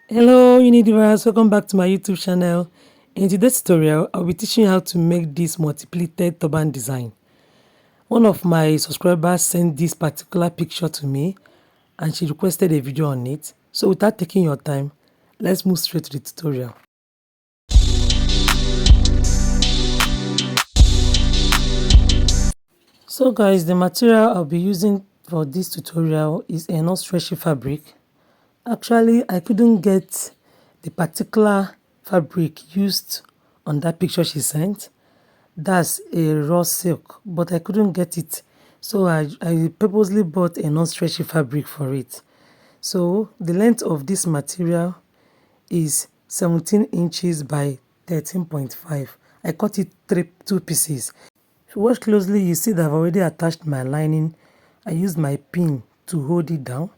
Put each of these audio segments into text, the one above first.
Hello Universe, welcome back to my YouTube channel. In today's tutorial, I'll be teaching you how to make this multi-pleated turban design. One of my subscribers sent this particular picture to me and she requested a video on it. So without taking your time, let's move straight to the tutorial. So guys, the material I'll be using for this tutorial is a non-stretchy fabric. Actually, I couldn't get the particular fabric used on that picture she sent. That's a raw silk, but I couldn't get it. So I purposely bought a non-stretchy fabric for it. So the length of this material is 17 inches by 13.5. I cut it two pieces. If you watch closely, you see that I've already attached my lining. I used my pin to hold it down.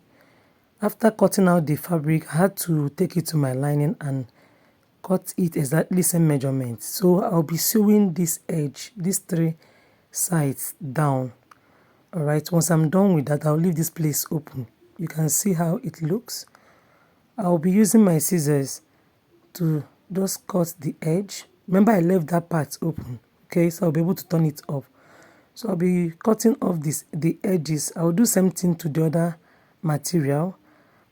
After cutting out the fabric, I had to take it to my lining and cut it exactly same measurement. So I'll be sewing this edge, these three sides down. Alright, once I'm done with that, I'll leave this place open. You can see how it looks. I'll be using my scissors to just cut the edge. Remember, I left that part open. Okay, so I'll be able to turn it off. So I'll be cutting off the edges. I'll do same thing to the other material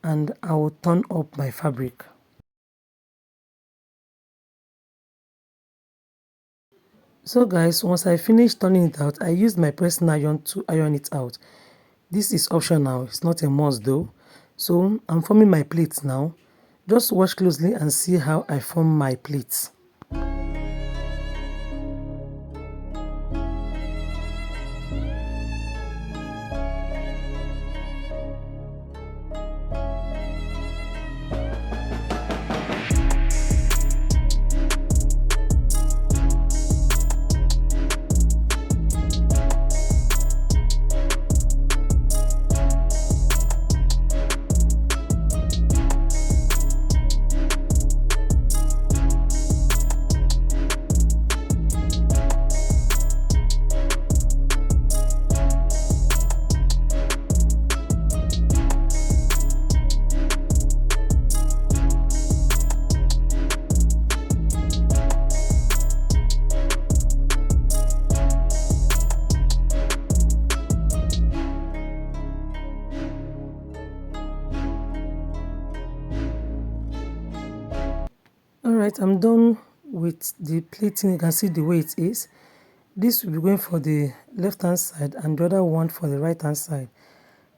and I will turn up my fabric. So guys, once I finished turning it out, I used my pressing iron to iron it out. This is optional, it's not a must though. So I'm forming my pleats now. Just watch closely and see how I form my pleats. Alright, I'm done with the pleating. You can see the way it is. This will be going for the left hand side and the other one for the right hand side.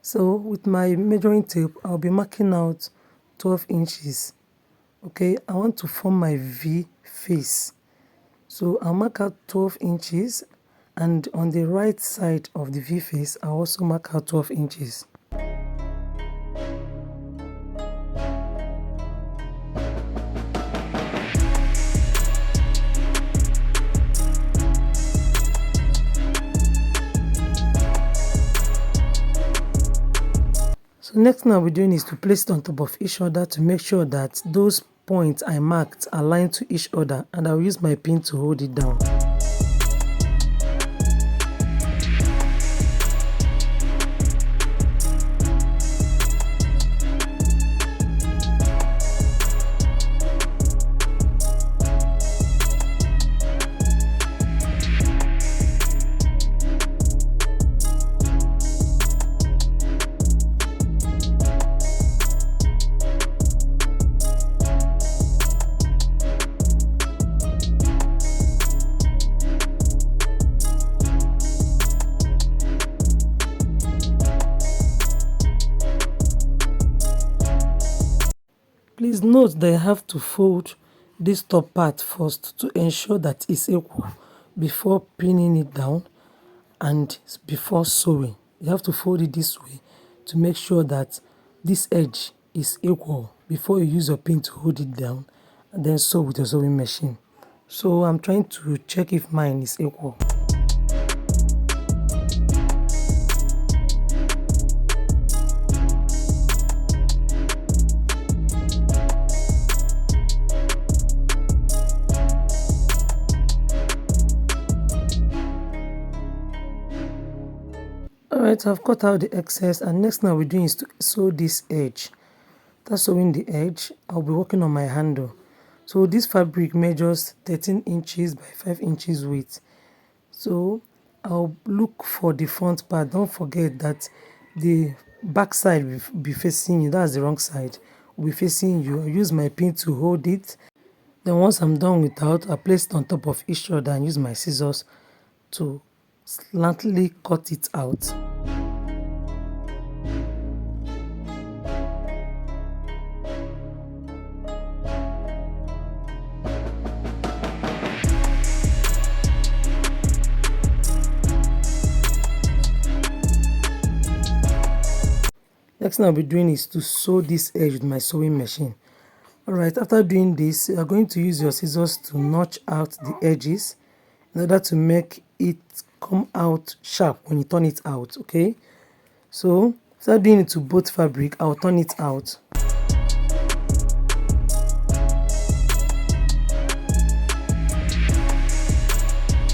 So with my measuring tape, I'll be marking out 12 inches. Okay, I want to form my V face. So I'll mark out 12 inches and on the right side of the V face, I'll also mark out 12 inches. So next thing I'll be doing is to place it on top of each other to make sure that those points I marked align to each other, and I'll use my pin to hold it down. Please note that you have to fold this top part first to ensure that it's equal before pinning it down and before sewing. You have to fold it this way to make sure that this edge is equal before you use your pin to hold it down and then sew with your sewing machine. So I'm trying to check if mine is equal. Alright, I've cut out the excess and next thing I'll be doing is to sew this edge. After sewing the edge, I'll be working on my handle. So this fabric measures 13 inches by 5 inches width. So I'll look for the front part. Don't forget that the back side will be facing you. That's the wrong side. Will be facing you. I'll use my pin to hold it. Then once I'm done with that, I'll place it on top of each other and use my scissors to slightly cut it out. Next thing I'll be doing is to sew this edge with my sewing machine. Alright, after doing this, you're going to use your scissors to notch out the edges in order to make it come out sharp when you turn it out, okay? So, after doing it to both fabric, I'll turn it out.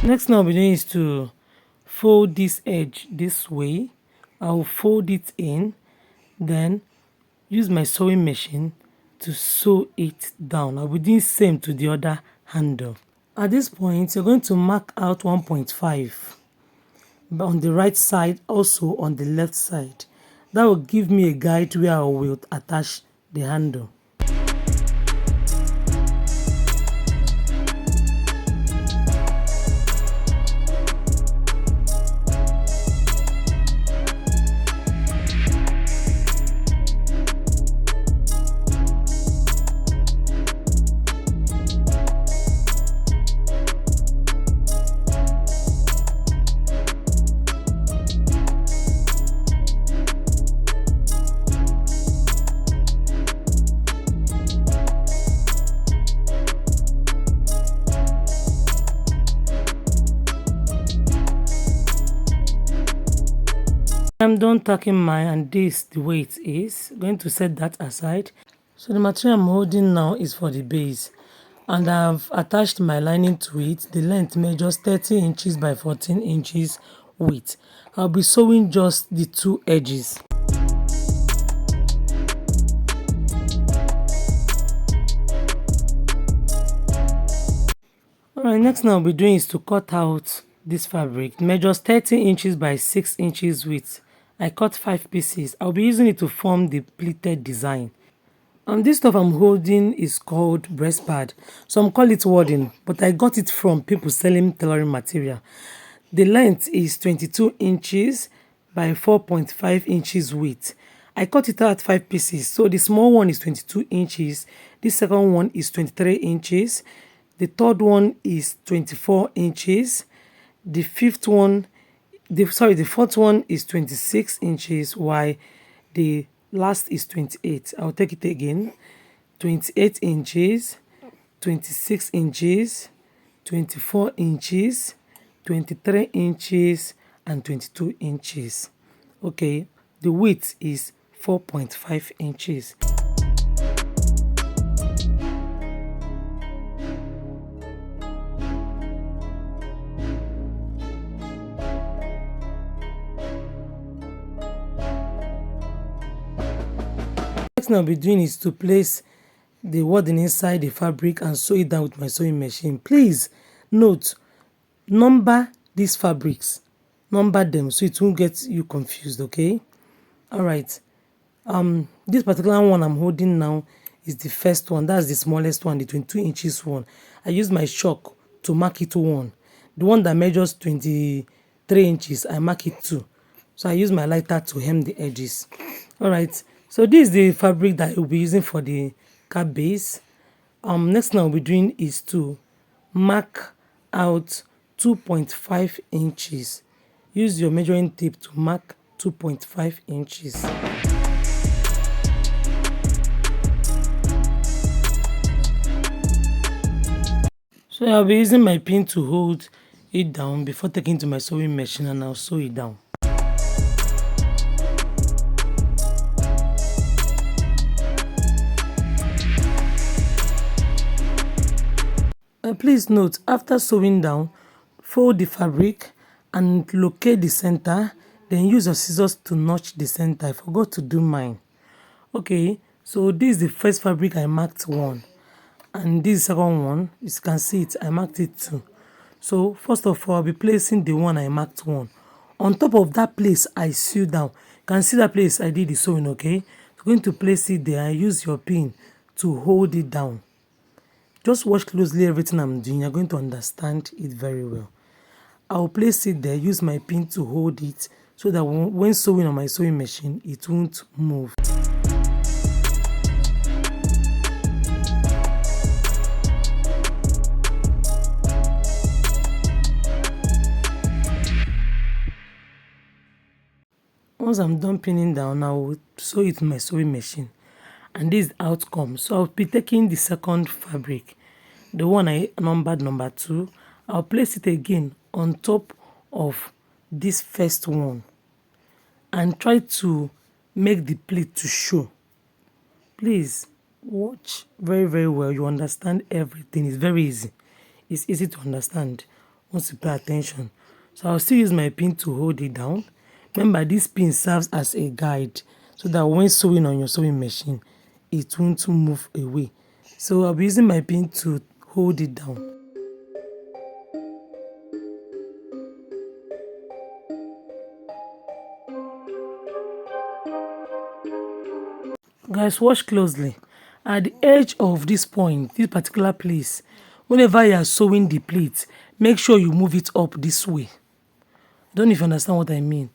Next thing I'll be doing is to fold this edge this way. I'll fold it in, then use my sewing machine to sew it down. I'll be doing the same to the other handle. At this point, you're going to mark out 1.5 on the right side, also on the left side. That will give me a guide where I will attach the handle. I'm done tacking mine, and this the way it is. I'm going to set that aside. So the material I'm holding now is for the base, and I've attached my lining to it. The length measures 30 inches by 14 inches width. I'll be sewing just the two edges. Alright, next thing I'll be doing is to cut out this fabric. It measures 30 inches by 6 inches width. I cut 5 pieces. I'll be using it to form the pleated design. This stuff I'm holding is called breast pad. Some call it wadding, but I got it from people selling tailoring material. The length is 22 inches by 4.5 inches width. I cut it out 5 pieces. So the small one is 22 inches. The second one is 23 inches. The third one is 24 inches. The fourth one is 26 inches, while the last is 28. I'll take it again. 28 inches, 26 inches, 24 inches, 23 inches, and 22 inches. Okay, the width is 4.5 inches. Next thing I'll be doing is to place the wadding inside the fabric and sew it down with my sewing machine. Please note, number these fabrics, number them so it won't get you confused, okay? Alright, this particular one I'm holding now is the first one. That's the smallest one, the 22 inches one. I use my chalk to mark it 1. The one that measures 23 inches, I mark it 2. So I use my lighter to hem the edges. Alright, so this is the fabric that I will be using for the cap base. Next thing I'll be doing is to mark out 2.5 inches. Use your measuring tape to mark 2.5 inches. So I'll be using my pin to hold it down before taking it to my sewing machine, and I'll sew it down. Please note, after sewing down, fold the fabric and locate the center, then use your scissors to notch the center. I forgot to do mine. Okay, So this is the first fabric I marked one, and this is the second one. As you can see it, I marked it too. So first of all, I'll be placing the one I marked one on top of that place I sewed down. You can see that place I did the sewing, okay? So going to place it there and use your pin to hold it down. Just watch closely everything I'm doing. You're going to understand it very well. I'll place it there, use my pin to hold it so that when sewing on my sewing machine, it won't move. Once I'm done pinning down, I will sew it in my sewing machine, and this is the outcome. So I'll be taking the second fabric, the one I numbered number 2. I'll place it again on top of this first one and try to make the pleat to show. Please watch very well. You understand everything. It's very easy. It's easy to understand once you pay attention. So I'll still use my pin to hold it down. Remember, this pin serves as a guide so that when sewing on your sewing machine, it won't move away. So I'll be using my pin to hold it down. Guys, watch closely. At the edge of this point, this particular place, whenever you are sewing the pleat, make sure you move it up this way. Don't even understand what I mean.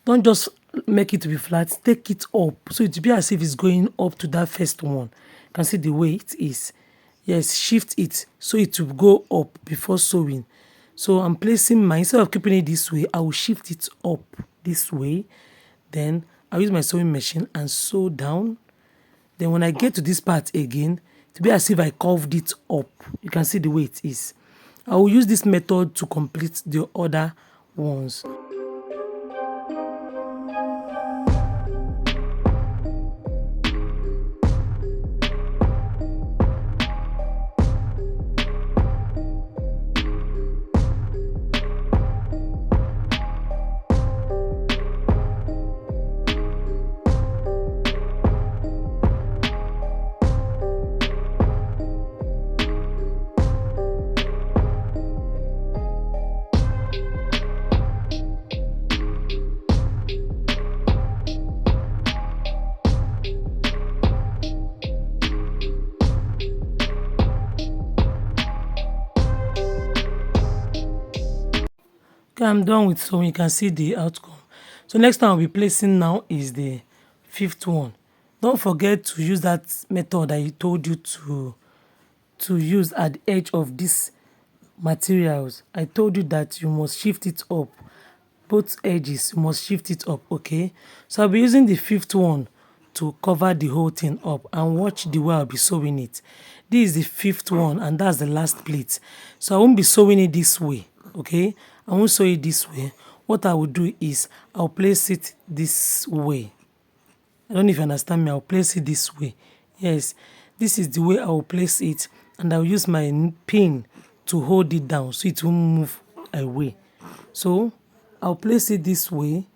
Don't just make it to be flat, take it up so it will be as if it's going up to that first one. You can see the way it is. Yes, shift it so it will go up before sewing. So I'm placing mine, instead of keeping it this way, I will shift it up this way. Then I'll use my sewing machine and sew down. Then when I get to this part again, it will be as if I curved it up. You can see the way it is. I will use this method to complete the other ones. Okay, I'm done with sewing. You can see the outcome. So next time I'll be placing now is the 5th one. Don't forget to use that method I told you to use at the edge of these materials. I told you that you must shift it up. Both edges, you must shift it up, okay? So I'll be using the 5th one to cover the whole thing up, and watch the way I'll be sewing it. This is the 5th one, and that's the last pleat. So I won't be sewing it this way, okay? I won't sew it this way. What I will do is I'll place it this way. I don't know if you understand me. I'll place it this way. Yes, this is the way I will place it, and I'll use my pin to hold it down so it won't move away. So I'll place it this way,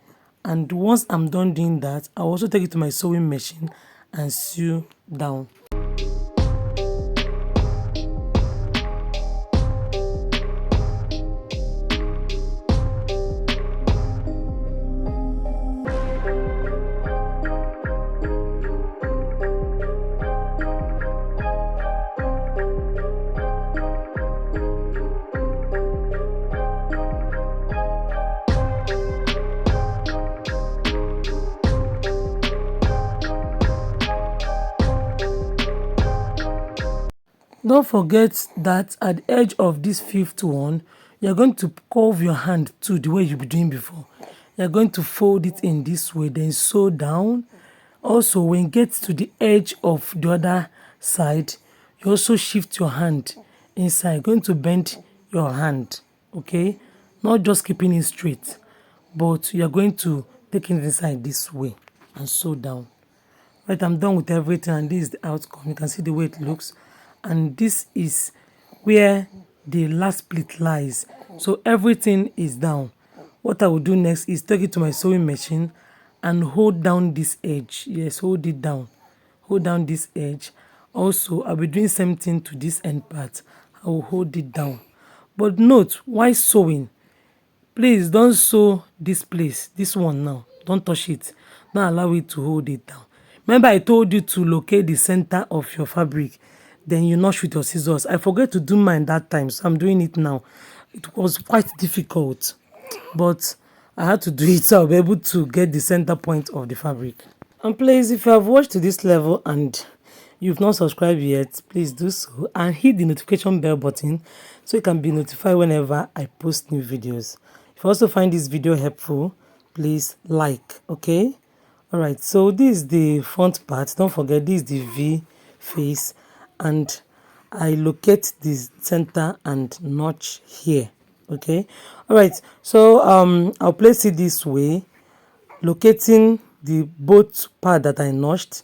and once I'm done doing that, I'll also take it to my sewing machine and sew down. Don't forget that at the edge of this 5th one, you're going to curve your hand too, the way you've been doing before. You're going to fold it in this way, then sew down. Also, when you get to the edge of the other side, you also shift your hand inside. You're going to bend your hand, okay? Not just keeping it straight, but you're going to take it inside this way and sew down. Right, I'm done with everything, and this is the outcome. You can see the way it looks. And this is where the last pleat lies. So everything is down. What I will do next is take it to my sewing machine and hold down this edge. Yes, hold it down. hold down this edge. Also, I'll be doing same thing to this end part. I will hold it down. But note, while sewing, please don't sew this place, this one now. Don't touch it. Don't allow it to hold it down. Remember, I told you to locate the center of your fabric. Then you notch with your scissors. I forgot to do mine that time, so I'm doing it now. It was quite difficult, but I had to do it so I'll be able to get the center point of the fabric. And please, if you have watched to this level and you've not subscribed yet, please do so and hit the notification bell button so you can be notified whenever I post new videos. If you also find this video helpful, please like, okay? Alright, so this is the front part. Don't forget, this is the V face, and I locate the center and notch here, okay? Alright, so I'll place it this way, locating the both part that I notched.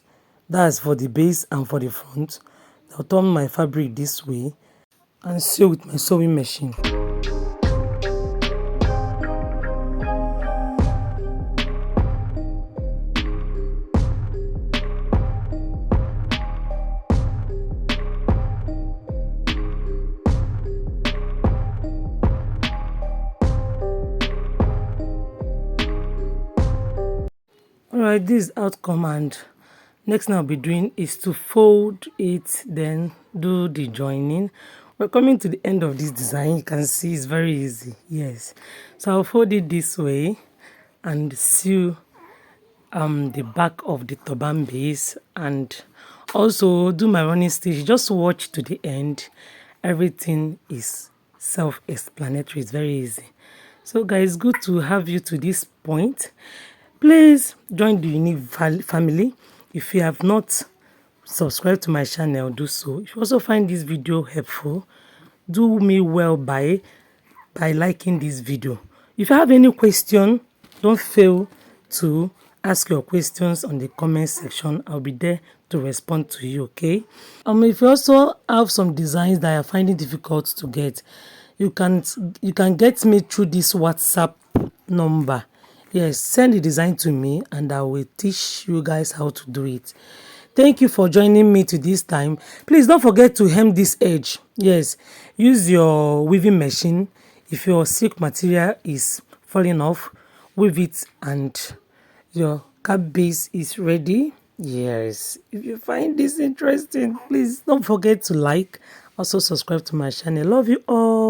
That's for the base and for the front. I'll turn my fabric this way and sew with my sewing machine. Alright, this is outcome, and next thing I'll be doing is to fold it, then do the joining. We're coming to the end of this design. You can see it's very easy. Yes, so I'll fold it this way and sew the back of the turban base, and also do my running stitch. Just watch to the end. Everything is self-explanatory. It's very easy. So guys, good to have you to this point. Please join the unique family. If you have not subscribed to my channel, do so. If you also find this video helpful, do me well by liking this video. If you have any question, don't fail to ask your questions on the comment section. I'll be there to respond to you, okay? If you also have some designs that you're finding difficult to get, you can get me through this WhatsApp number. Yes, send the design to me and I will teach you guys how to do it. Thank you for joining me to this time. Please don't forget to hem this edge. Yes, use your weaving machine. If your silk material is falling off, weave it and your cap base is ready. Yes, if you find this interesting, please don't forget to like. Also subscribe to my channel. Love you all.